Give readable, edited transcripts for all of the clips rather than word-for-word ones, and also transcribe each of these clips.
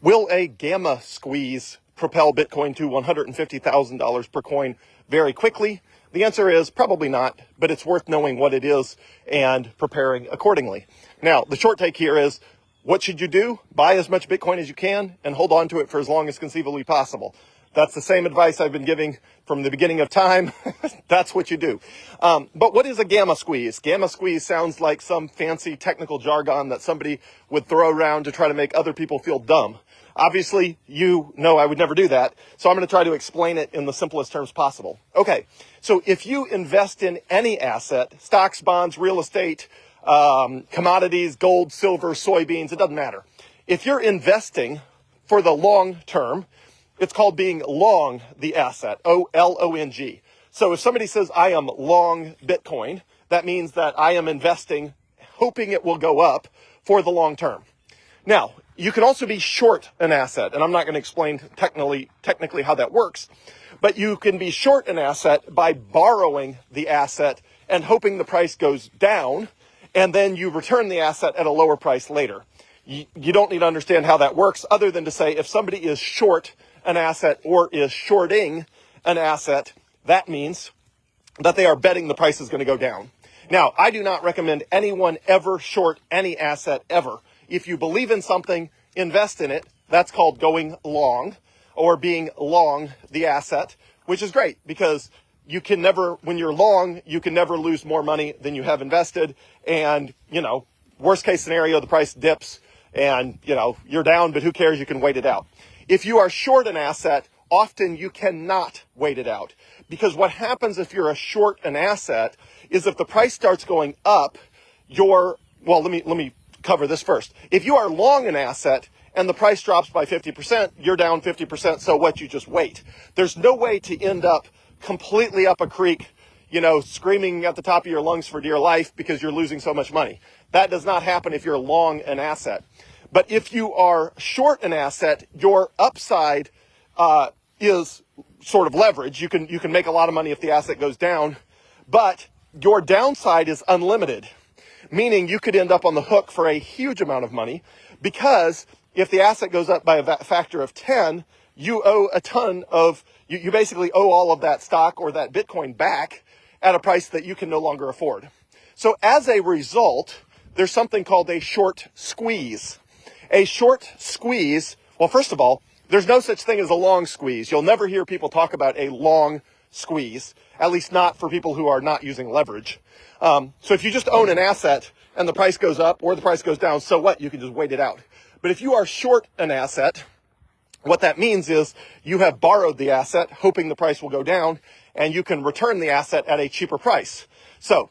Will a gamma squeeze propel Bitcoin to $150,000 per coin very quickly? The answer is probably not, but it's worth knowing what it is and preparing accordingly. Now, the short take here is, what should you do? Buy as much Bitcoin as you can and hold on to it for as long as conceivably possible. That's the same advice I've been giving from the beginning of time. That's what you do. But what is a gamma squeeze? Gamma squeeze sounds like some fancy technical jargon that somebody would throw around to try to make other people feel dumb. Obviously, you know I would never do that, so I'm going to try to explain it in the simplest terms possible. Okay, so if you invest in any asset, stocks, bonds, real estate, commodities, gold, silver, soybeans, it doesn't matter. If you're investing for the long term, it's called being long the asset, O-L-O-N-G. So if somebody says, I am long Bitcoin, that means that I am investing, hoping it will go up for the long term. Now, you can also be short an asset, and I'm not going to explain technically how that works, but you can be short an asset by borrowing the asset and hoping the price goes down, and then you return the asset at a lower price later. You don't need to understand how that works other than to say if somebody is short an asset or is shorting an asset, that means that they are betting the price is going to go down. Now, I do not recommend anyone ever short any asset ever. If you believe in something, invest in it. That's called going long or being long the asset, which is great because you can never, when you're long, you can never lose more money than you have invested. And, worst case scenario, the price dips and, you're down, but who cares? You can wait it out. If you are short an asset, often you cannot wait it out, because what happens if you're a short an asset is if the price starts going up, let me cover this first. If you are long an asset and the price drops by 50%, you're down 50%. So what? You just wait. There's no way to end up completely up a creek, screaming at the top of your lungs for dear life because you're losing so much money. That does not happen if you're long an asset. But if you are short an asset, your upside is sort of leverage. You can make a lot of money if the asset goes down, but your downside is unlimited, meaning you could end up on the hook for a huge amount of money, because if the asset goes up by a factor of 10, you owe a ton of, you basically owe all of that stock or that Bitcoin back at a price that you can no longer afford. So as a result, there's something called a short squeeze. A short squeeze, well, first of all, there's no such thing as a long squeeze. You'll never hear people talk about a long squeeze, at least not for people who are not using leverage. So if you just own an asset and the price goes up or the price goes down, so what? You can just wait it out. But if you are short an asset, what that means is you have borrowed the asset, hoping the price will go down, and you can return the asset at a cheaper price. So,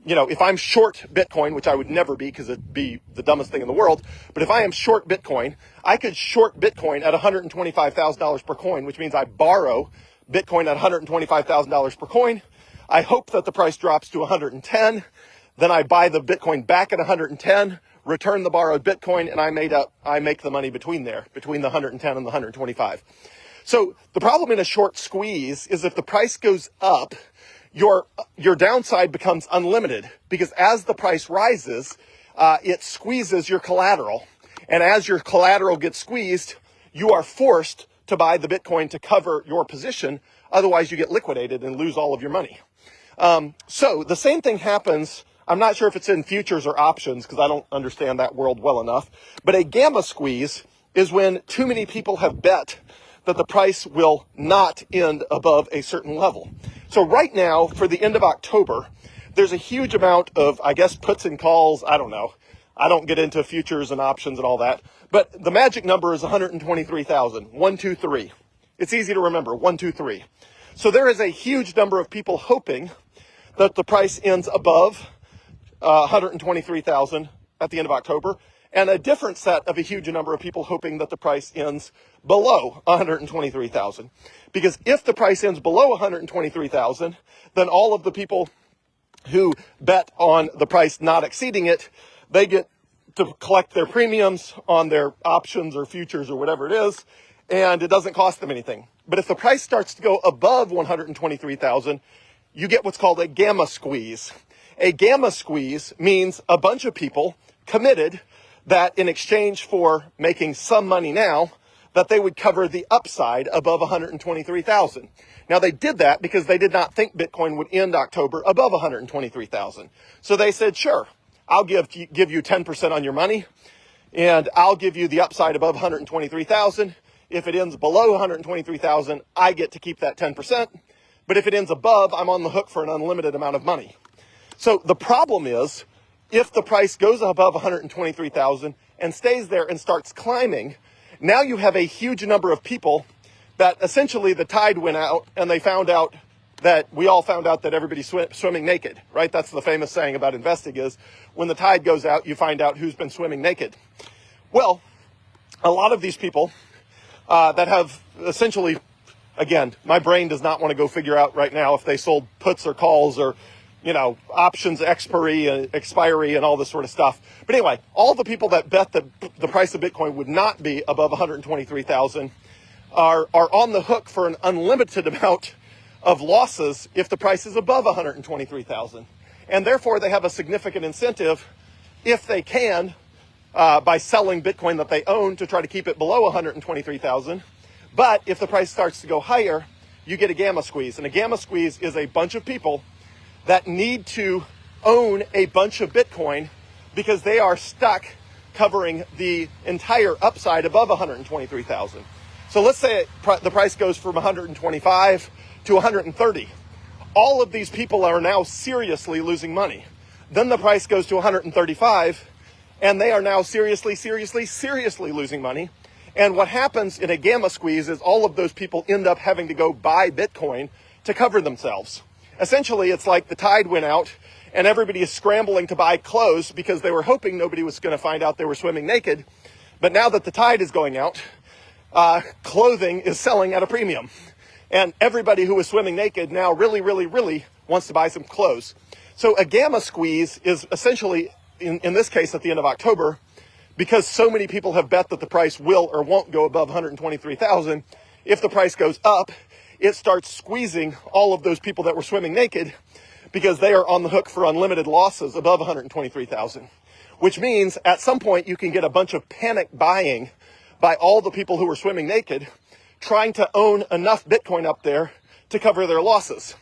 if I'm short Bitcoin, which I would never be because it'd be the dumbest thing in the world, but if I am short Bitcoin, I could short Bitcoin at $125,000 per coin, which means I borrow Bitcoin at $125,000 per coin. I hope that the price drops to 110. Then I buy the Bitcoin back at 110, return the borrowed Bitcoin, and I make the money between the 110 and the 125. So the problem in a short squeeze is if the price goes up, your downside becomes unlimited, because as the price rises, it squeezes your collateral. And as your collateral gets squeezed, you are forced to buy the Bitcoin to cover your position. Otherwise, you get liquidated and lose all of your money. So the same thing happens. I'm not sure if it's in futures or options because I don't understand that world well enough. But a gamma squeeze is when too many people have bet that the price will not end above a certain level. So right now, for the end of October, there's a huge amount of, puts and calls. I don't know. I don't get into futures and options and all that. But the magic number is 123,000. 123. It's easy to remember. 123. So there is a huge number of people hoping that the price ends above 123,000 at the end of October, and a different set of a huge number of people hoping that the price ends below 123,000. Because if the price ends below 123,000, then all of the people who bet on the price not exceeding it, they get to collect their premiums on their options or futures or whatever it is, and it doesn't cost them anything. But if the price starts to go above 123,000, you get what's called a gamma squeeze. A gamma squeeze means a bunch of people committed that in exchange for making some money now, that they would cover the upside above 123,000. Now they did that because they did not think Bitcoin would end October above 123,000. So they said, sure, I'll give you 10% on your money, and I'll give you the upside above 123,000. If it ends below 123,000, I get to keep that 10%. But if it ends above, I'm on the hook for an unlimited amount of money. So the problem is, if the price goes above 123,000 and stays there and starts climbing, now you have a huge number of people that essentially the tide went out and they found out that we all found out that everybody's swimming naked, right? That's the famous saying about investing is when the tide goes out, you find out who's been swimming naked. Well, a lot of these people that have essentially, again, my brain does not want to go figure out right now if they sold puts or calls or, options expiry and all this sort of stuff. But anyway, all the people that bet that the price of Bitcoin would not be above 123,000 are on the hook for an unlimited amount of losses if the price is above 123,000. And therefore they have a significant incentive if they can by selling Bitcoin that they own to try to keep it below 123,000. But if the price starts to go higher, you get a gamma squeeze. And a gamma squeeze is a bunch of people that need to own a bunch of Bitcoin because they are stuck covering the entire upside above 123,000. So let's say the price goes from 125 to 130. All of these people are now seriously losing money. Then the price goes to 135 and they are now seriously losing money. And what happens in a gamma squeeze is all of those people end up having to go buy Bitcoin to cover themselves. Essentially, it's like the tide went out and everybody is scrambling to buy clothes because they were hoping nobody was going to find out they were swimming naked. But now that the tide is going out, clothing is selling at a premium. And everybody who is swimming naked now really wants to buy some clothes. So a gamma squeeze is essentially, in this case, at the end of October, because so many people have bet that the price will or won't go above 123,000, if the price goes up, it starts squeezing all of those people that were swimming naked because they are on the hook for unlimited losses above 123,000, which means at some point you can get a bunch of panic buying by all the people who were swimming naked trying to own enough Bitcoin up there to cover their losses.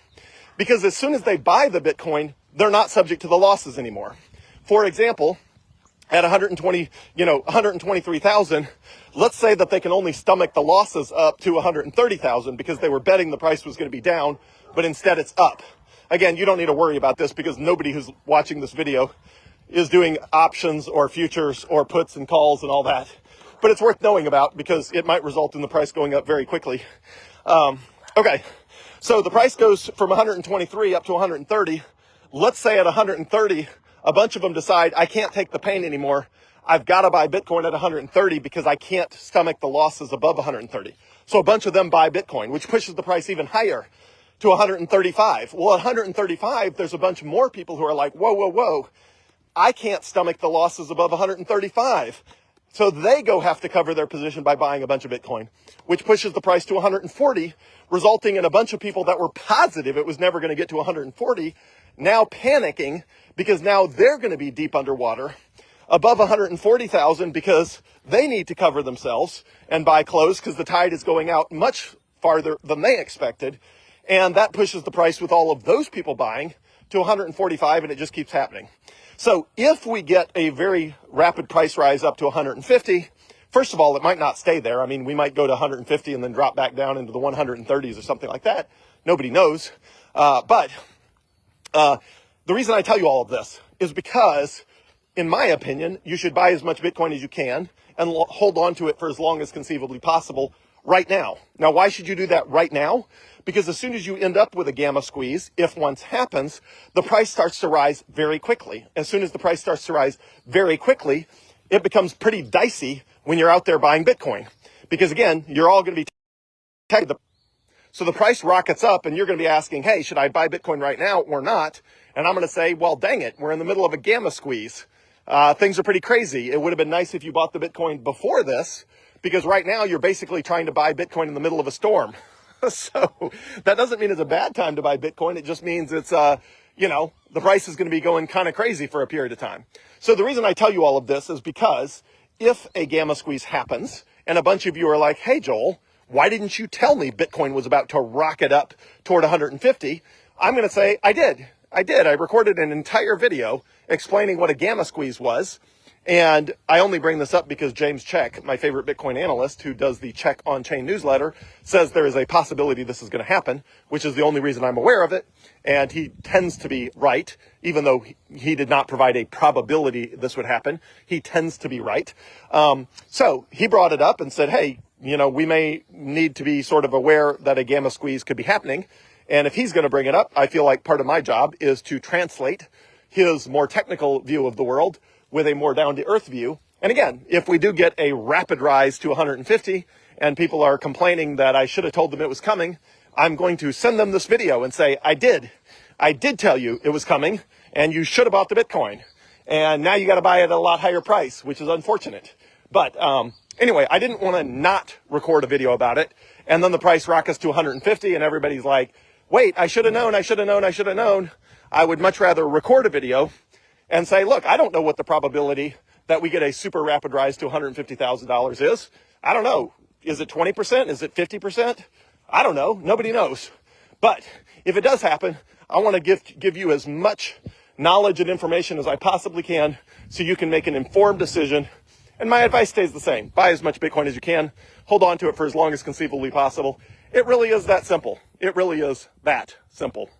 Because as soon as they buy the Bitcoin, they're not subject to the losses anymore. For example, at 123,000, let's say that they can only stomach the losses up to 130,000 because they were betting the price was going to be down, but instead it's up. Again, you don't need to worry about this because nobody who's watching this video is doing options or futures or puts and calls and all that. But it's worth knowing about because it might result in the price going up very quickly. Okay, so the price goes from 123 up to 130. Let's say at 130, a bunch of them decide, I can't take the pain anymore. I've got to buy Bitcoin at 130 because I can't stomach the losses above 130. So a bunch of them buy Bitcoin, which pushes the price even higher to 135. Well, at 135, there's a bunch more people who are like, whoa. I can't stomach the losses above 135. So they have to cover their position by buying a bunch of Bitcoin, which pushes the price to 140, resulting in a bunch of people that were positive it was never going to get to 140, now panicking because now they're going to be deep underwater above 140,000 because they need to cover themselves and buy clothes because the tide is going out much farther than they expected. And that pushes the price with all of those people buying to 145, and it just keeps happening. So if we get a very rapid price rise up to 150, first of all, it might not stay there. I mean, we might go to 150 and then drop back down into the 130s or something like that. Nobody knows. But the reason I tell you all of this is because, in my opinion, you should buy as much Bitcoin as you can and hold on to it for as long as conceivably possible right now. Now, why should you do that right now? Because as soon as you end up with a gamma squeeze, if once happens, the price starts to rise very quickly. As soon as the price starts to rise very quickly, it becomes pretty dicey when you're out there buying Bitcoin. Because again, you're all going to be tagged. So the price rockets up and you're going to be asking, hey, should I buy Bitcoin right now or not? And I'm going to say, well, dang it, we're in the middle of a gamma squeeze. Things are pretty crazy. It would have been nice if you bought the Bitcoin before this, because right now you're basically trying to buy Bitcoin in the middle of a storm. So that doesn't mean it's a bad time to buy Bitcoin. It just means it's, the price is going to be going kind of crazy for a period of time. So the reason I tell you all of this is because if a gamma squeeze happens and a bunch of you are like, hey, Joel, why didn't you tell me Bitcoin was about to rocket up toward 150? I'm going to say, I did. I recorded an entire video explaining what a gamma squeeze was. And I only bring this up because James Check, my favorite Bitcoin analyst who does the Check on-chain newsletter, says there is a possibility this is going to happen, which is the only reason I'm aware of it. And he tends to be right, even though he did not provide a probability this would happen. He tends to be right. So he brought it up and said, hey, we may need to be sort of aware that a gamma squeeze could be happening. And if he's going to bring it up, I feel like part of my job is to translate his more technical view of the world with a more down-to-earth view. And again, if we do get a rapid rise to 150 and people are complaining that I should have told them it was coming, I'm going to send them this video and say, I did tell you it was coming and you should have bought the Bitcoin. And now you got to buy it at a lot higher price, which is unfortunate. But anyway, I didn't want to not record a video about it. And then the price rockets to 150 and everybody's like, wait, I should have known. I would much rather record a video and say, look, I don't know what the probability that we get a super rapid rise to $150,000 is. I don't know. Is it 20%? Is it 50%? I don't know. Nobody knows. But if it does happen, I want to give you as much knowledge and information as I possibly can so you can make an informed decision. And my advice stays the same. Buy as much Bitcoin as you can. Hold on to it for as long as conceivably possible. It really is that simple. It really is that simple.